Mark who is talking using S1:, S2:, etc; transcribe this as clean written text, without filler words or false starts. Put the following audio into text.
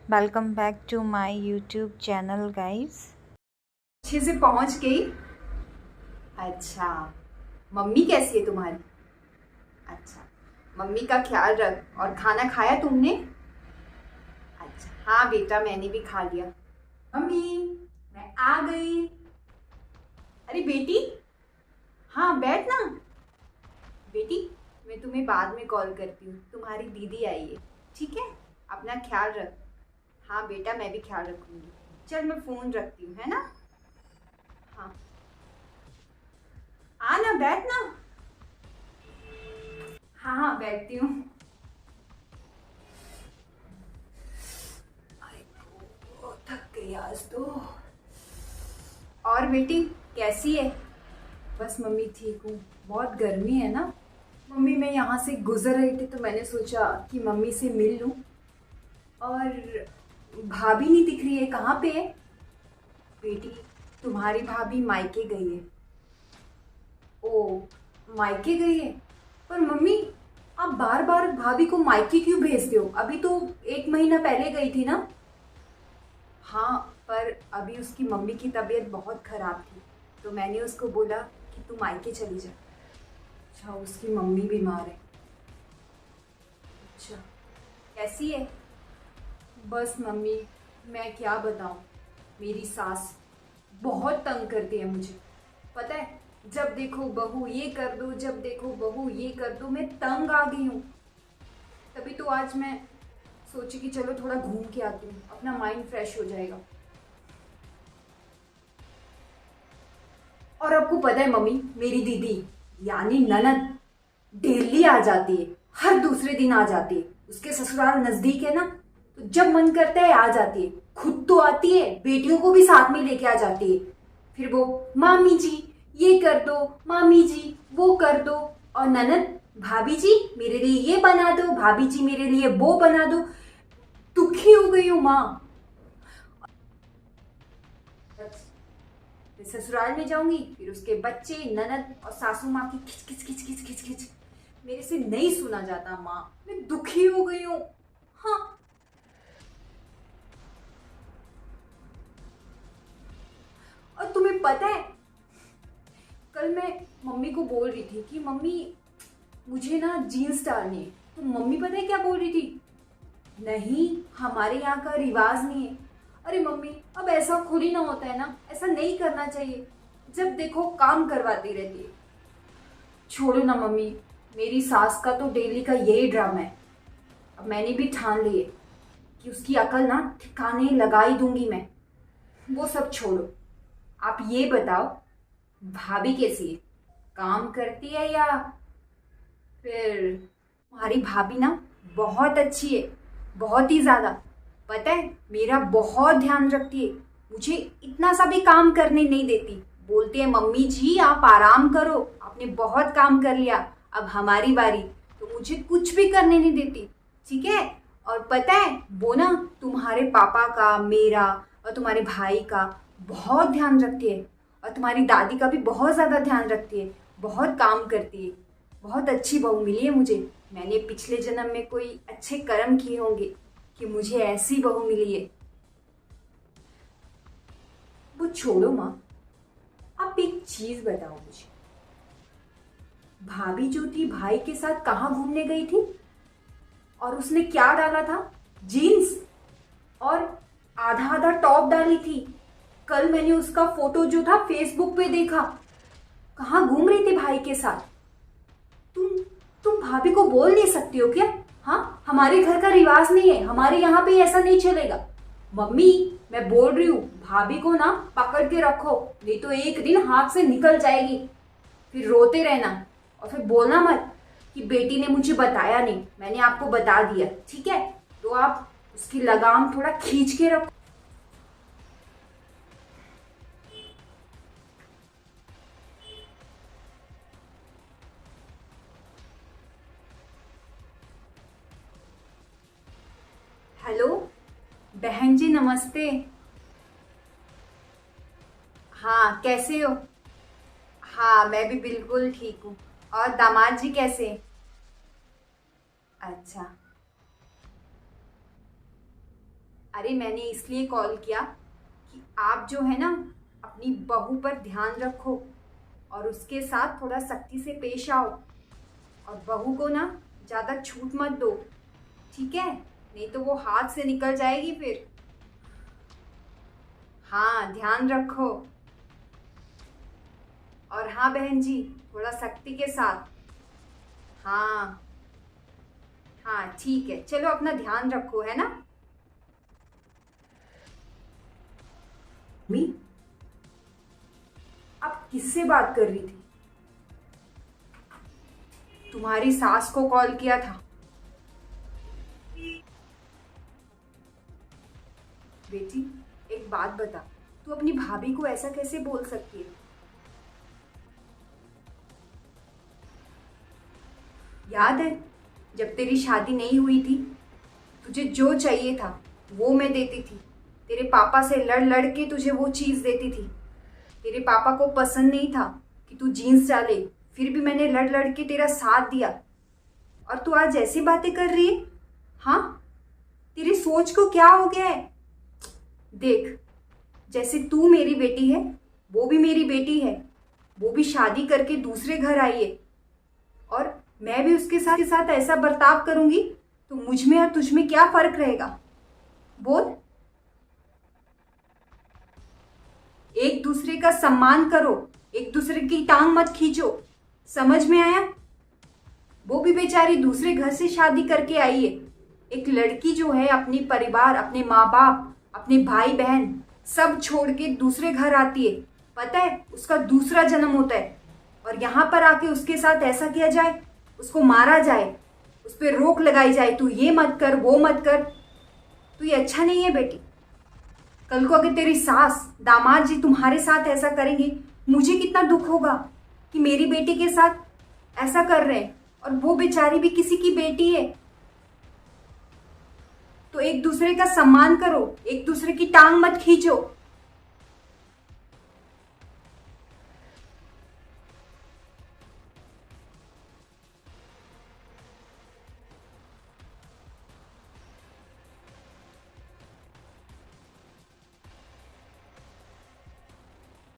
S1: Welcome back to my YouTube channel guys.
S2: अच्छे से पहुंच गई। अच्छा, मम्मी कैसी है तुम्हारी? अच्छा, मम्मी का ख्याल रख। और खाना खाया तुमने? अच्छा, हाँ बेटा, मैंने भी खा लिया। मम्मी, मैं आ गई। अरे बेटी, हाँ बैठ ना। बेटी, मैं तुम्हें बाद में कॉल करती हूँ, तुम्हारी दीदी आई है। ठीक है, अपना ख्याल रख। हाँ बेटा, मैं भी ख्याल रखूंगी। चल मैं फोन रखती हूँ, है ना? हाँ, आना, बैठ ना। हाँ हाँ, बैठती हूँ। थक गई आज तो। और बेटी कैसी है? बस मम्मी ठीक हूँ। बहुत गर्मी है ना मम्मी। मैं यहाँ से गुजर रही थी तो मैंने सोचा कि मम्मी से मिल लूँ। और भाभी नहीं दिख रही है, कहाँ पे है? बेटी, तुम्हारी भाभी मायके गई है। ओ, मायके गई है? पर मम्मी, आप बार बार भाभी को मायके क्यों भेजते हो? अभी तो 1 महीना पहले गई थी ना। हाँ, पर अभी उसकी मम्मी की तबीयत बहुत खराब थी तो मैंने उसको बोला कि तू मायके चली जा। अच्छा, उसकी मम्मी बीमार है। अच्छा, कैसी है? बस मम्मी, मैं क्या बताऊं। मेरी सास बहुत तंग करती है मुझे। पता है, जब देखो बहू ये कर दो, जब देखो बहू ये कर दो, मैं तंग आ गई हूँ। तभी तो आज मैं सोची कि चलो थोड़ा घूम के आती हूँ, अपना माइंड फ्रेश हो जाएगा। और आपको पता है मम्मी, मेरी दीदी यानी ननद डेली आ जाती है। हर दूसरे दिन आ जाती है। उसके ससुराल नजदीक है ना, तो जब मन करता है आ जाती है। खुद तो आती है, बेटियों को भी साथ में लेके आ जाती है। फिर वो मामी जी ये कर दो, मामी जी वो कर दो। और ननद, भाभी जी मेरे लिए ये बना दो, भाभी जी मेरे लिए वो बना दो। दुखी हो गई हूँ माँ। फिर ससुराल में जाऊंगी, फिर उसके बच्चे, ननद और सासू माँ की खिच खिच खिच खिच खिच खिच। मेरे से नहीं सुना जाता माँ। मैं दुखी हो गई हूँ। हाँ, और तुम्हें पता है, कल मैं मम्मी को बोल रही थी कि मम्मी मुझे ना जीन्स डालनी है। तो मम्मी पता है क्या बोल रही थी? नहीं, हमारे यहाँ का रिवाज नहीं है। अरे मम्मी, अब ऐसा खुद ही ना होता है ना, ऐसा नहीं करना चाहिए। जब देखो काम करवाती रहती है। छोड़ो ना मम्मी, मेरी सास का तो डेली का यही ड्रामा है। अब मैंने भी ठान ली है कि उसकी अकल ना ठिकाने लगा ही दूंगी मैं। वो सब छोड़ो, आप ये बताओ, भाभी कैसी है? काम करती है या फिर? तुम्हारी भाभी ना बहुत अच्छी है, बहुत ही ज्यादा। पता है, मेरा बहुत ध्यान रखती है। मुझे इतना सा भी काम करने नहीं देती। बोलती है मम्मी जी आप आराम करो, आपने बहुत काम कर लिया, अब हमारी बारी। तो मुझे कुछ भी करने नहीं देती। ठीक है। और पता है, वो ना तुम्हारे पापा का, मेरा और तुम्हारे भाई का बहुत ध्यान रखती है। और तुम्हारी दादी का भी बहुत ज्यादा ध्यान रखती है। बहुत काम करती है। बहुत अच्छी बहू मिली है मुझे। मैंने पिछले जन्म में कोई अच्छे कर्म किए होंगे कि मुझे ऐसी बहू मिली है। वो छोड़ो माँ, आप एक चीज बताओ मुझे। भाभी जो थी भाई के साथ कहाँ घूमने गई थी? और उसने क्या डाला था? जीन्स और आधा आधा टॉप डाली थी। कल मैंने उसका फोटो जो था फेसबुक पे देखा। कहाँ घूम रही थी भाई के साथ? तुम तुम भाभी को बोल नहीं सकती हो क्या? हाँ, हमारे घर का रिवाज नहीं है, हमारे यहाँ पे ऐसा नहीं चलेगा। मम्मी, मैं बोल रही हूँ भाभी को ना पकड़ के रखो, नहीं तो एक दिन हाथ से निकल जाएगी। फिर रोते रहना और फिर बोलना मत कि बेटी ने मुझे बताया नहीं, मैंने आपको बता दिया। ठीक है, तो आप उसकी लगाम थोड़ा खींच के रखो। हेलो बहन जी, नमस्ते। हाँ, कैसे हो? हाँ, मैं भी बिल्कुल ठीक हूँ। और दामाद जी कैसे? अच्छा। अरे मैंने इसलिए कॉल किया कि आप जो है ना अपनी बहू पर ध्यान रखो और उसके साथ थोड़ा सख्ती से पेश आओ और बहू को ना ज़्यादा छूट मत दो, ठीक है? नहीं तो वो हाथ से निकल जाएगी फिर। हाँ, ध्यान रखो। और हाँ बहन जी, थोड़ा सख्ती के साथ। हाँ हाँ ठीक है, चलो अपना ध्यान रखो, है ना? मी, आप किससे बात कर रही थी? तुम्हारी सास को कॉल किया था। बेटी एक बात बता, तू अपनी भाभी को ऐसा कैसे बोल सकती है? याद है जब तेरी शादी नहीं हुई थी, तुझे जो चाहिए था वो मैं देती थी। तेरे पापा से लड़ लड़ के तुझे वो चीज़ देती थी। तेरे पापा को पसंद नहीं था कि तू जीन्स डाले, फिर भी मैंने लड़ लड़ के तेरा साथ दिया। और तू आज ऐसी बातें कर रही है? हाँ, तेरी सोच को क्या हो गया है? देख, जैसे तू मेरी बेटी है, वो भी मेरी बेटी है। वो भी शादी करके दूसरे घर आई है और मैं भी उसके साथ ऐसा बर्ताव करूंगी तो मुझ में और तुझ में क्या फर्क रहेगा? बोल। एक दूसरे का सम्मान करो, एक दूसरे की टांग मत खींचो, समझ में आया? वो भी बेचारी दूसरे घर से शादी करके आई है। एक लड़की जो है अपनी परिवार, अपने माँ बाप, अपने भाई बहन सब छोड़ के दूसरे घर आती है, पता है? उसका दूसरा जन्म होता है। और यहाँ पर आके उसके साथ ऐसा किया जाए, उसको मारा जाए, उस पर रोक लगाई जाए, तू ये मत कर, वो मत कर, तो ये अच्छा नहीं है बेटी। कल को अगर तेरी सास, दामाद जी तुम्हारे साथ ऐसा करेंगे, मुझे कितना दुख होगा कि मेरी बेटी के साथ ऐसा कर रहे हैं और वो बेचारी भी किसी की बेटी है। तो एक दूसरे का सम्मान करो, एक दूसरे की टांग मत खींचो।